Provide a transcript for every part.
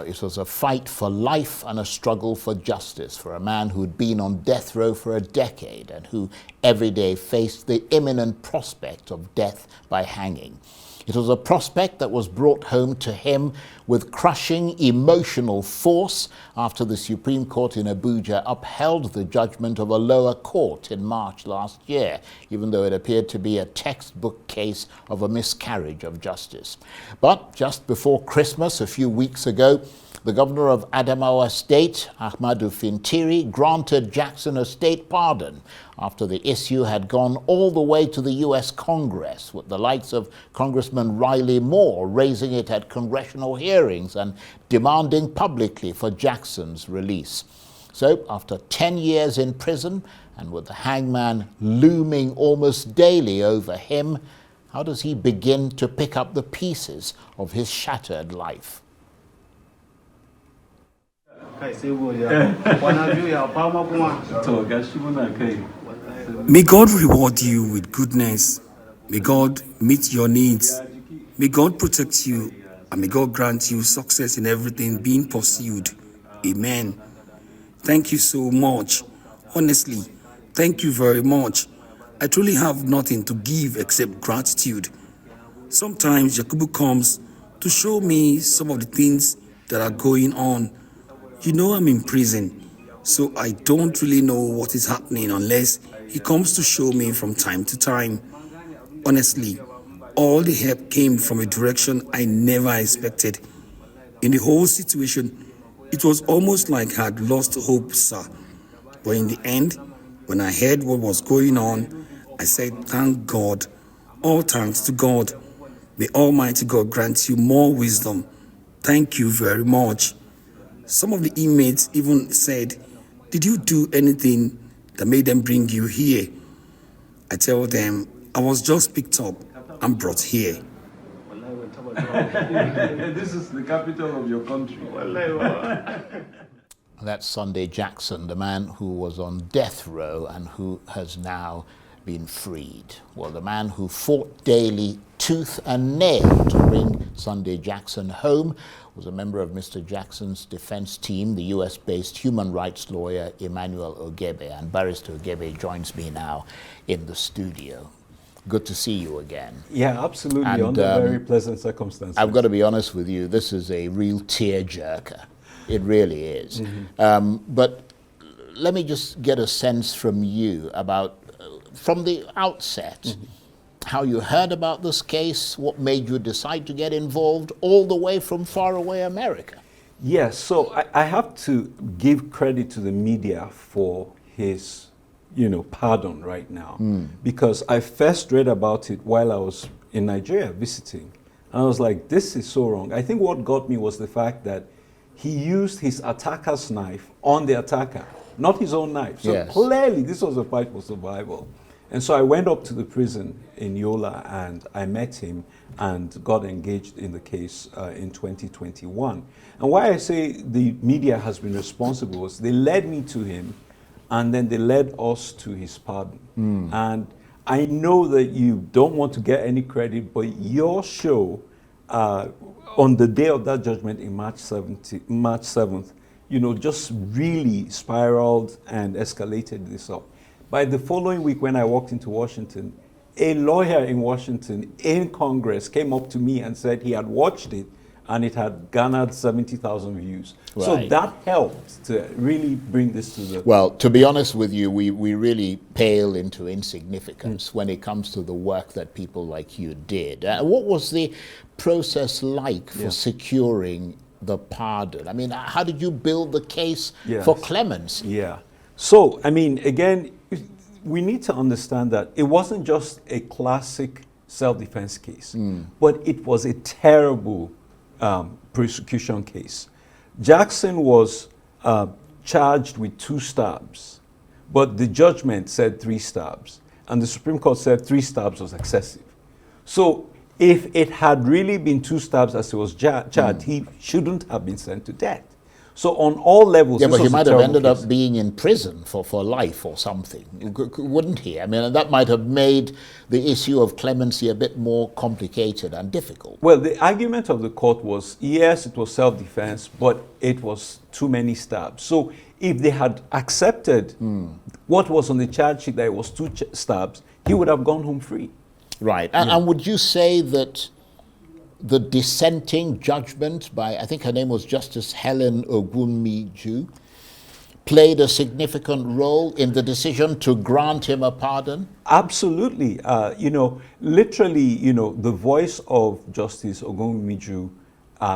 it was a fight for life and a struggle for justice for a man who'd been on death row for a decade and who every day faced the imminent prospect of death by hanging. It was a prospect that was brought home to him with crushing emotional force after the Supreme Court in Abuja upheld the judgment of a lower court in March last year, even though it appeared to be a textbook case of a miscarriage of justice. But just before Christmas, a few weeks ago, the governor of Adamawa State, Ahmadu Fintiri, granted Jackson a state pardon after the issue had gone all the way to the U.S. Congress, with the likes of Congressman Riley Moore raising it at congressional hearings and demanding publicly for Jackson's release. So, after 10 years in prison, and with the hangman looming almost daily over him, how does he begin to pick up the pieces of his shattered life? May God reward you with goodness. May God meet your needs. May God protect you, and may God grant you success in everything being pursued. Amen. Thank you so much. Honestly, thank you very much. I truly have nothing to give except gratitude. Sometimes Yakubu comes to show me some of the things that are going on. You know, I'm in prison, so I don't really know what is happening unless he comes to show me from time to time. Honestly, all the help came from a direction I never expected. In the whole situation, it was almost like I had lost hope, sir. But in the end, when I heard what was going on, I said, thank God. All thanks to God. May Almighty God grant you more wisdom. Thank you very much. Some of the inmates even said, did you do anything that made them bring you here? I tell them, I was just picked up and brought here. This is the capital of your country. That's Sunday Jackson, the man who was on death row and who has now been freed. Well, the man who fought daily tooth and nail to bring Sunday Jackson home was a member of Mr. Jackson's defense team, the US-based human rights lawyer Emmanuel Ogebe. And Barrister Ogebe joins me now in the studio. Good to see you again. Yeah, absolutely, and, under very pleasant circumstances. I've got to be honest with you, this is a real tearjerker. It really is. Mm-hmm. But let me just get a sense from you about, from the outset, mm-hmm. how you heard about this case, what made you decide to get involved, all the way from faraway America. Yes, so I have to give credit to the media for his, pardon right now. Because I first read about it while I was in Nigeria visiting. And I was like, this is so wrong. I think what got me was the fact that he used his attacker's knife on the attacker, not his own knife. So yes. Clearly this was a fight for survival. And so I went up to the prison in Yola and I met him and got engaged in the case in 2021. And why I say the media has been responsible is they led me to him and then they led us to his pardon. And I know that you don't want to get any credit, but your show on the day of that judgment in March 7th, just really spiraled and escalated this up. By the following week, when I walked into Washington, a lawyer in Washington, in Congress, came up to me and said he had watched it and it had garnered 70,000 views. Right. So that helped to really bring this to the... Well, to be honest with you, we really pale into insignificance when it comes to the work that people like you did. What was the process like for securing the pardon? I mean, how did you build the case for clemency? Yeah. So, I mean, again, we need to understand that it wasn't just a classic self-defense case, but it was a terrible prosecution case. Jackson was charged with 2 stabs, but the judgment said 3 stabs, and the Supreme Court said 3 stabs was excessive. So if it had really been 2 stabs as he was charged, he shouldn't have been sent to death. So on all levels, Yeah, this but he was a might have terrible ended case. up being in prison for life or something, wouldn't he? I mean, that might have made the issue of clemency a bit more complicated and difficult. Well, the argument of the court was, yes, it was self-defense, but it was too many stabs. So if they had accepted what was on the charge sheet, that it was two stabs, he would have gone home free. Right. And would you say that the dissenting judgment by, I think her name was Justice Helen Ogunmiju, played a significant role in the decision to grant him a pardon? Absolutely. Literally, the voice of Justice Ogunmiju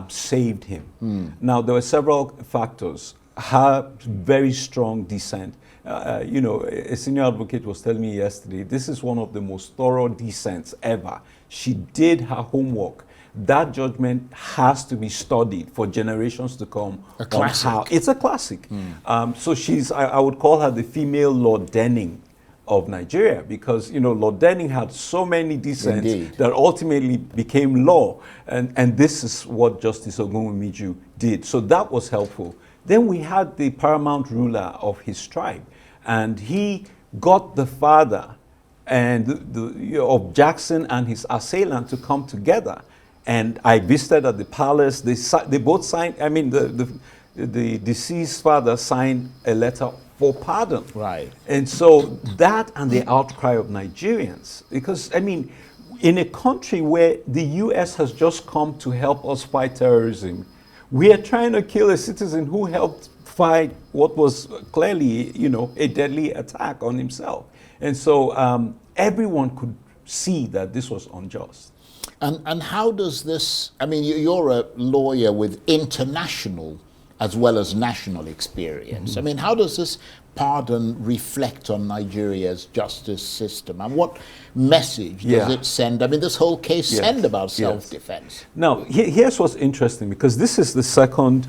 saved him. Now, there were several factors. Her very strong dissent. A senior advocate was telling me yesterday, this is one of the most thorough dissents ever. She did her homework. That judgment has to be studied for generations to come. A classic. It's a classic. So I would call her the female Lord Denning of Nigeria, because Lord Denning had so many dissents Indeed. that ultimately became law, and this is what Justice Ogunmiju did. So that was helpful. Then we had the paramount ruler of his tribe, and he got the father of Jackson and his assailant to come together. And I visited at the palace. They both signed. I mean, the deceased father signed a letter for pardon. Right. And so that and the outcry of Nigerians, because I mean, in a country where the U.S. has just come to help us fight terrorism, we are trying to kill a citizen who helped fight what was clearly, a deadly attack on himself. And so everyone could see that this was unjust. And how does this, I mean, you're a lawyer with international as well as national experience. I mean, how does this pardon reflect on Nigeria's justice system? And what message does it send? I mean, this whole case send about self-defense. Now, here's what's interesting, because this is the second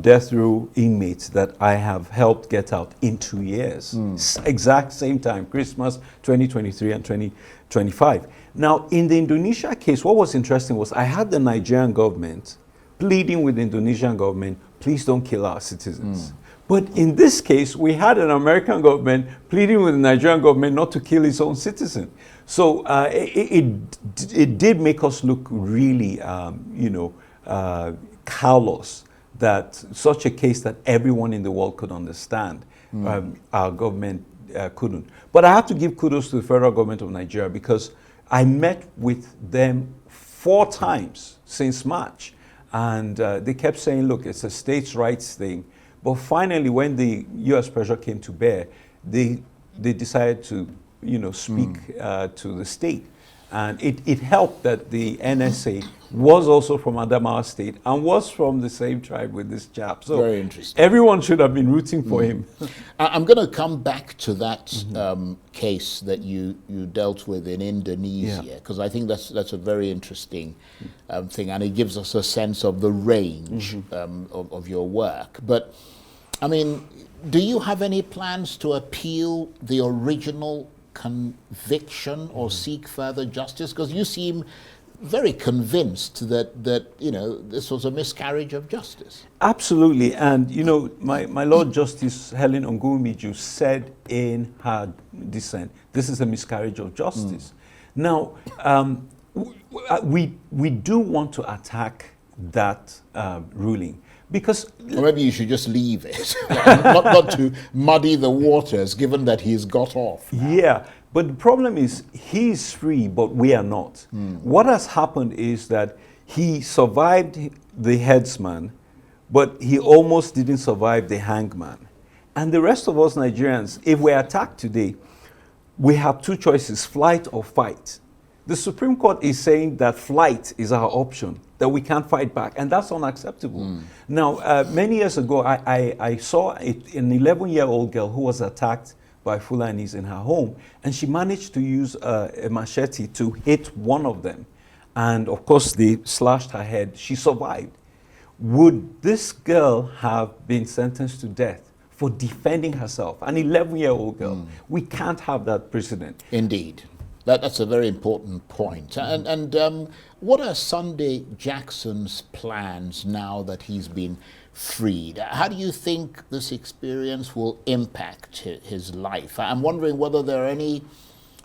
death row inmate that I have helped get out in 2 years. Exact same time, Christmas 2023 and 2025. Now, in the Indonesia case, what was interesting was I had the Nigerian government pleading with the Indonesian government, please don't kill our citizens. But in this case, we had an American government pleading with the Nigerian government not to kill its own citizen. So it did make us look really, callous that such a case that everyone in the world could understand, our government couldn't. But I have to give kudos to the federal government of Nigeria, because I met with them 4 times since March. And they kept saying, look, it's a states' rights thing. But finally, when the U.S. pressure came to bear, they decided to, speak to the state. And it helped that the NSA was also from Adamawa State and was from the same tribe with this chap. So very interesting. Everyone should have been rooting for him. I'm going to come back to that case that you dealt with in Indonesia, because I think that's a very interesting thing, and it gives us a sense of the range of your work. But, I mean, do you have any plans to appeal the original conviction or seek further justice? Because you seem very convinced that this was a miscarriage of justice. Absolutely. And my Lord Justice Helen Ogunmiju said in her dissent, this is a miscarriage of justice. Now, we do want to attack that ruling, because or maybe you should just leave it, not to muddy the waters, given that he's got off now. Yeah, but the problem is he's free, but we are not. What has happened is that he survived the headsman, but he almost didn't survive the hangman. And the rest of us Nigerians, if we're attacked today, we have 2 choices, flight or fight. The Supreme Court is saying that flight is our option, that we can't fight back, and that's unacceptable. Now, many years ago, I saw an 11-year-old girl who was attacked by Fulanis in her home, and she managed to use a machete to hit one of them. And of course, they slashed her head. She survived. Would this girl have been sentenced to death for defending herself? An 11-year-old girl. We can't have that precedent. Indeed. That's a very important point. And what are Sunday Jackson's plans now that he's been freed. How do you think this experience will impact his life? I'm wondering whether there are any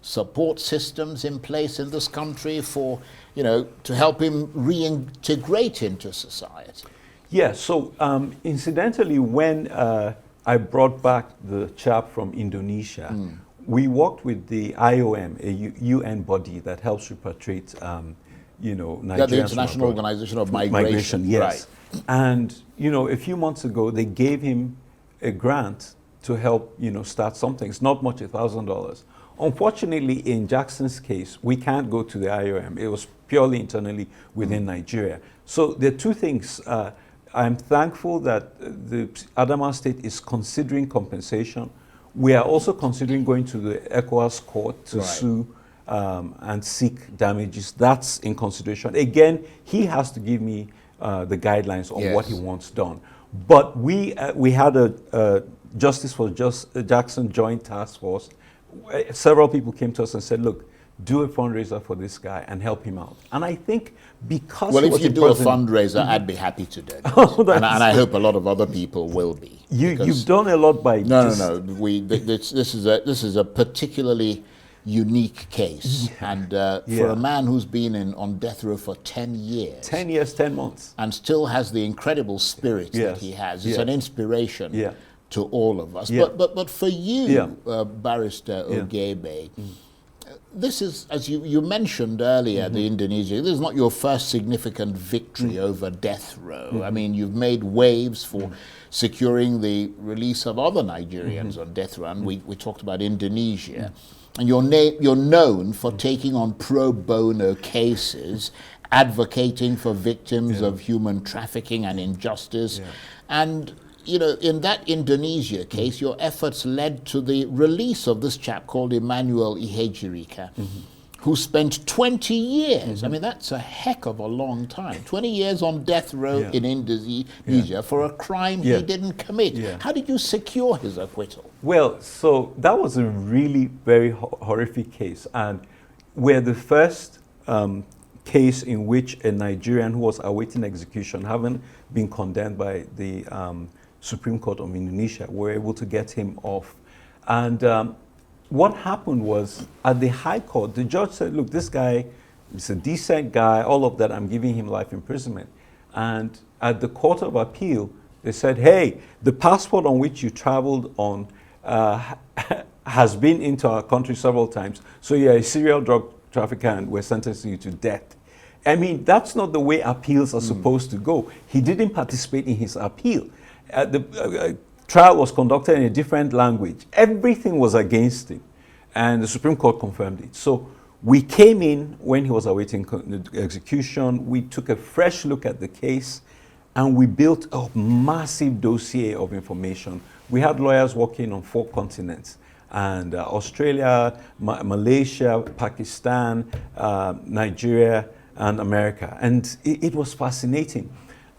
support systems in place in this country for, to help him reintegrate into society. Yeah, so incidentally, when I brought back the chap from Indonesia, we worked with the IOM, a UN body that helps repatriate, Nigerians. The International Organization of Migration. Yes. Right. And, a few months ago, they gave him a grant to help, start something. It's not much, $1,000. Unfortunately, in Jackson's case, we can't go to the IOM. It was purely internally within Nigeria. So there are two things. I'm thankful that the Adamawa State is considering compensation. We are also considering going to the ECOWAS court to sue and seek damages. That's in consideration. Again, he has to give me the guidelines on what he wants done. But we had a Justice for Jackson Joint Task Force. Several people came to us and said, look, do a fundraiser for this guy and help him out. And I think because... Well, if you do a fundraiser, I'd be happy to do it. And I hope a lot of other people will be. You've done a lot by... No. This is a particularly unique case. And for a man who's been on death row for 10 years... 10 years, 10 months. And still has the incredible spirit that he has. It's an inspiration to all of us. But for you, Barrister Ogebe... This is, as you mentioned earlier, the Indonesia, this is not your first significant victory over death row. I mean, you've made waves for securing the release of other Nigerians on death row, and we talked about Indonesia. And you're known for taking on pro bono cases, advocating for victims of human trafficking and injustice. And in that Indonesia case, your efforts led to the release of this chap called Emmanuel, who spent 20 years. I mean, that's a heck of a long time. 20 years on death row in Indonesia for a crime he didn't commit. How did you secure his acquittal? Well, so that was a really very horrific case. And we're the first case in which a Nigerian who was awaiting execution, having been condemned by the Supreme Court of Indonesia, were able to get him off. And what happened was, at the High Court, the judge said, look, this guy is a decent guy, all of that, I'm giving him life imprisonment. And at the Court of Appeal, they said, hey, the passport on which you traveled on has been into our country several times, so you're a serial drug trafficker and we're sentencing you to death. I mean, that's not the way appeals are supposed to go. He didn't participate in his appeal. The trial was conducted in a different language. Everything was against him, and the Supreme Court confirmed it. So we came in when he was awaiting execution. We took a fresh look at the case, and we built a massive dossier of information. We had lawyers working on 4 continents, and Australia, Malaysia, Pakistan, Nigeria, and America. And it was fascinating.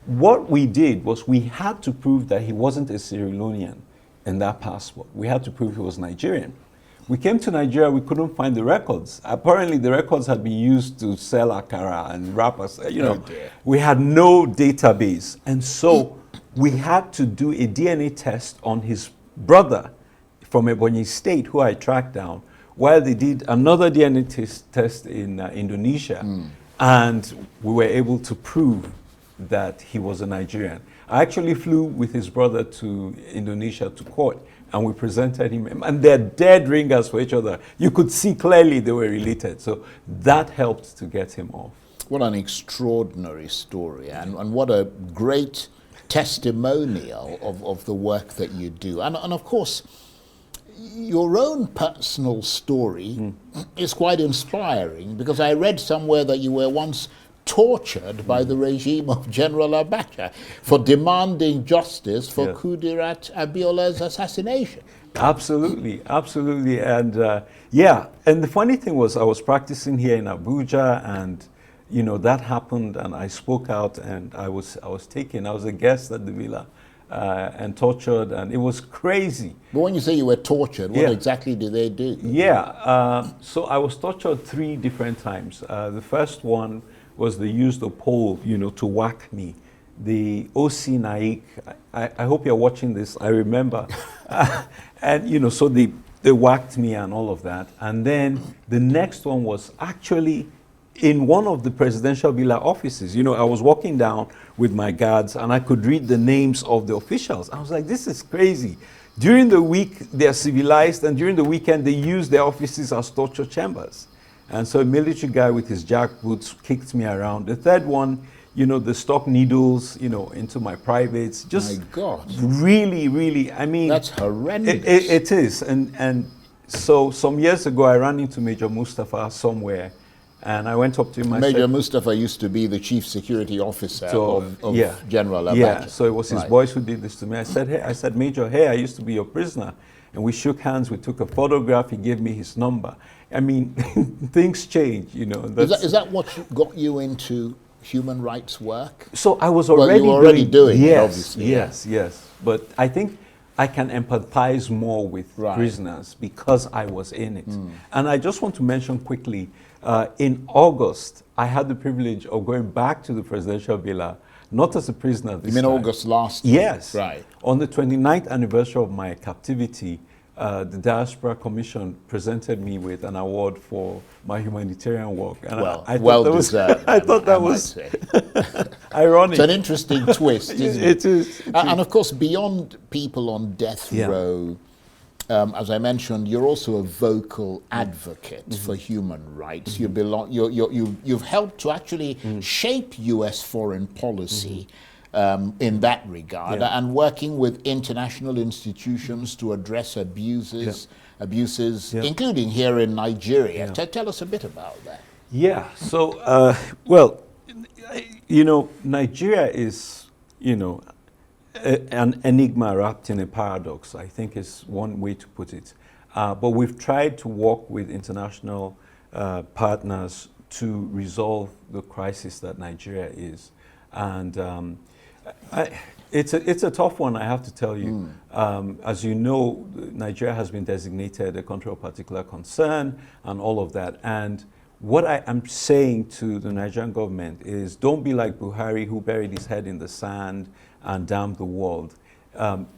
What we did was we had to prove that he wasn't a Sierra Leonean in that passport. We had to prove he was Nigerian. We came to Nigeria, we couldn't find the records. Apparently the records had been used to sell akara and wrappers. We had no database. And so we had to do a DNA test on his brother from Ebonyi State, who I tracked down, while they did another DNA test in Indonesia. And we were able to prove that he was a Nigerian. I actually flew with his brother to Indonesia to court, and we presented him, and they're dead ringers for each other. You could see clearly they were related. So that helped to get him off. What an extraordinary story, and what a great testimonial of the work that you do. And of course, your own personal story is quite inspiring, because I read somewhere that you were once tortured by the regime of General Abacha for demanding justice for Kudirat Abiola's assassination. Absolutely, absolutely. And and the funny thing was, I was practicing here in Abuja, and that happened, and I spoke out, and I was a guest at the villa and tortured, and it was crazy. But when you say you were tortured, what exactly did they do? So I was tortured 3 different times. The first one was they used a pole, to whack me. the OC Naik. I hope you're watching this. I remember. And, you know, so they whacked me and all of that. And then the next one was actually in one of the presidential villa offices. You know, I was walking down with my guards and I could read the names of the officials. I was like, this is crazy. During the week, they're civilized, and during the weekend, they use their offices as torture chambers. And so a military guy with his jackboots kicked me around. The third one, you know, they stuck needles, you know, into my privates. Just my God. really, really, I mean. That's horrendous. It is. And so some years ago, I ran into Major Mustafa somewhere, and I went up to him. Major Mustafa used to be the chief security officer of General Abacha. Yeah, so it was his boys who did this to me. I said, hey, Major, hey, I used to be your prisoner. And we shook hands, we took a photograph, he gave me his number. I mean, things change, you know. Is that what got you into human rights work? So I was already, you were already doing it, obviously. Yes. But I think I can empathize more with prisoners because I was in it. And I just want to mention quickly, in August, I had the privilege of going back to the presidential villa, not as a prisoner this time. You mean August last year? Yes. Right. On the 29th anniversary of my captivity, the Diaspora Commission presented me with an award for my humanitarian work. And I well deserved. I thought that was ironic. It's an interesting twist, isn't it? It is. And of course, beyond people on death row, as I mentioned, you're also a vocal advocate for human rights. You've helped to actually shape U.S. foreign policy in that regard, and working with international institutions to address abuses, including here in Nigeria. Tell us a bit about that. Yeah. So, well, you know, Nigeria is, you know, an enigma wrapped in a paradox, I think is one way to put it. But we've tried to work with international partners to resolve the crisis that Nigeria is. And it's a tough one, I have to tell you. As you know, Nigeria has been designated a country of particular concern and all of that. And what I am saying to the Nigerian government is don't be like Buhari, who buried his head in the sand and damned the world.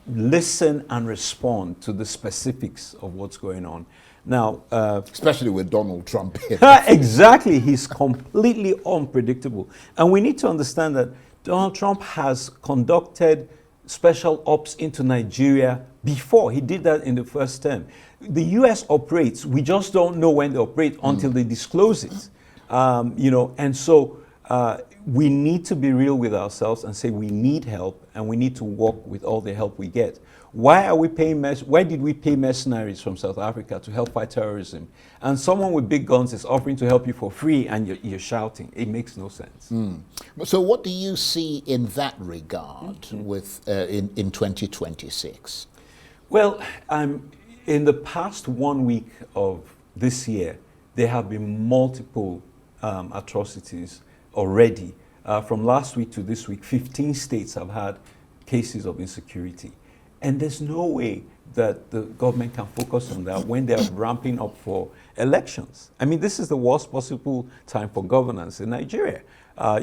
Listen and respond to the specifics of what's going on. Now, especially with Donald Trump here. Exactly, he's completely unpredictable. And we need to understand that Donald Trump has conducted special ops into Nigeria before. He did that in the first term. The U.S. operates, we just don't know when they operate until they disclose it. You know, and so we need to be real with ourselves and say we need help and we need to work with all the help we get. Why did we pay mercenaries from South Africa to help fight terrorism? And someone with big guns is offering to help you for free and you're shouting. It makes no sense. So what do you see in that regard with in 2026? Well, in the past 1 week of this year, there have been multiple atrocities already. From last week to this week, 15 states have had cases of insecurity. And there's no way that the government can focus on that when they're ramping up for elections. I mean, this is the worst possible time for governance in Nigeria.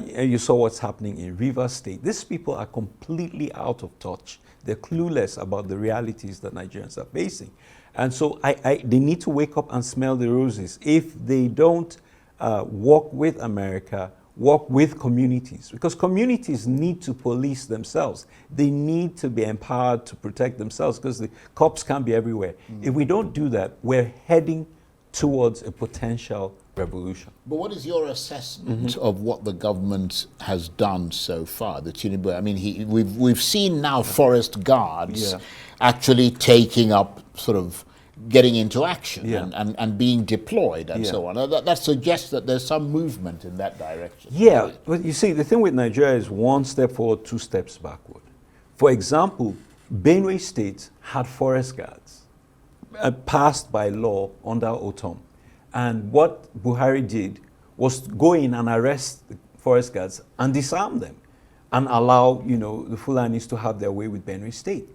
You saw what's happening in Rivers State. These people are completely out of touch. They're clueless about the realities that Nigerians are facing. And so they need to wake up and smell the roses. If they don't work with America, work with communities, because communities need to police themselves. They need to be empowered to protect themselves because the cops can't be everywhere. If we don't do that, we're heading towards a potential revolution. But what is your assessment of what the government has done so far? The Tinubu, I mean, we've seen now forest guards actually taking up sort of getting into action and being deployed and so on. That suggests that there's some movement in that direction. Yeah, but you see, the thing with Nigeria is one step forward, two steps backward. For example, Benue State had forest guards passed by law under Otom. And what Buhari did was to go in and arrest the forest guards and disarm them and allow, you know, the Fulanis to have their way with Benue State.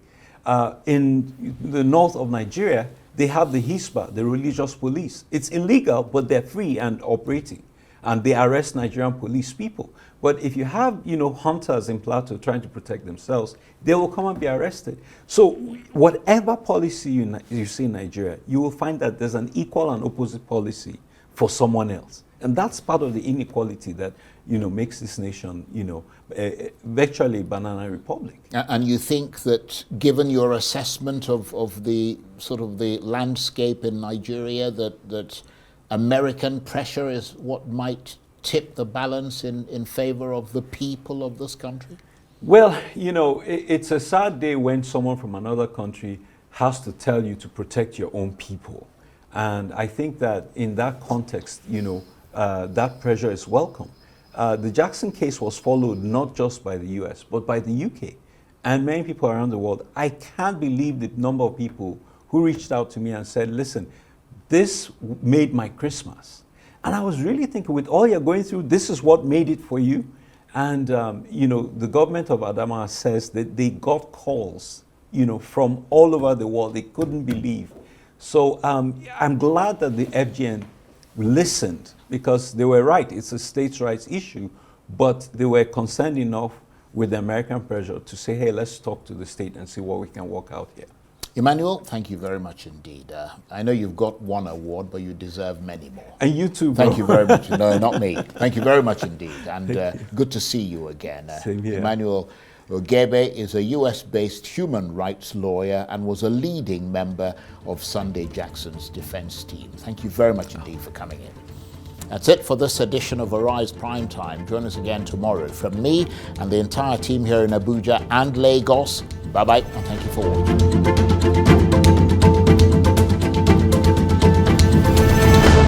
In the north of Nigeria, they have the Hisba, the religious police. It's illegal, but they're free and operating. and they arrest Nigerian police people. But if you have, hunters in Plateau trying to protect themselves, they will come and be arrested. So whatever policy you see in Nigeria, you will find that there's an equal and opposite policy for someone else. And that's part of the inequality that, makes this nation, virtually a banana republic. And you think that, given your assessment of the sort of the landscape in Nigeria, that American pressure is what might tip the balance in favor of the people of this country? Well, it's a sad day when someone from another country has to tell you to protect your own people. And I think that in that context, that pressure is welcome. The Jackson case was followed not just by the US, but by the UK and many people around the world. I can't believe the number of people who reached out to me and said, listen, this made my Christmas. And I was really thinking, with all you're going through, this is what made it for you. And, the government of Adamawa says that they got calls, from all over the world. They couldn't believe. So I'm glad that the FGN listened, because they were right. It's a states' rights issue, but they were concerned enough with the American pressure to say, hey, let's talk to the state and see what we can work out here. Emmanuel, thank you very much indeed. I know you've got one award, but you deserve many more. And you too, bro. Thank you very much. No, not me. Thank you very much indeed. And good to see you again. Same here. Emmanuel Ogebe is a US-based human rights lawyer and was a leading member of Sunday Jackson's defense team. Thank you very much indeed for coming in. That's it for this edition of Arise Primetime. Join us again tomorrow. From me and the entire team here in Abuja and Lagos, bye-bye, and thank you for watching.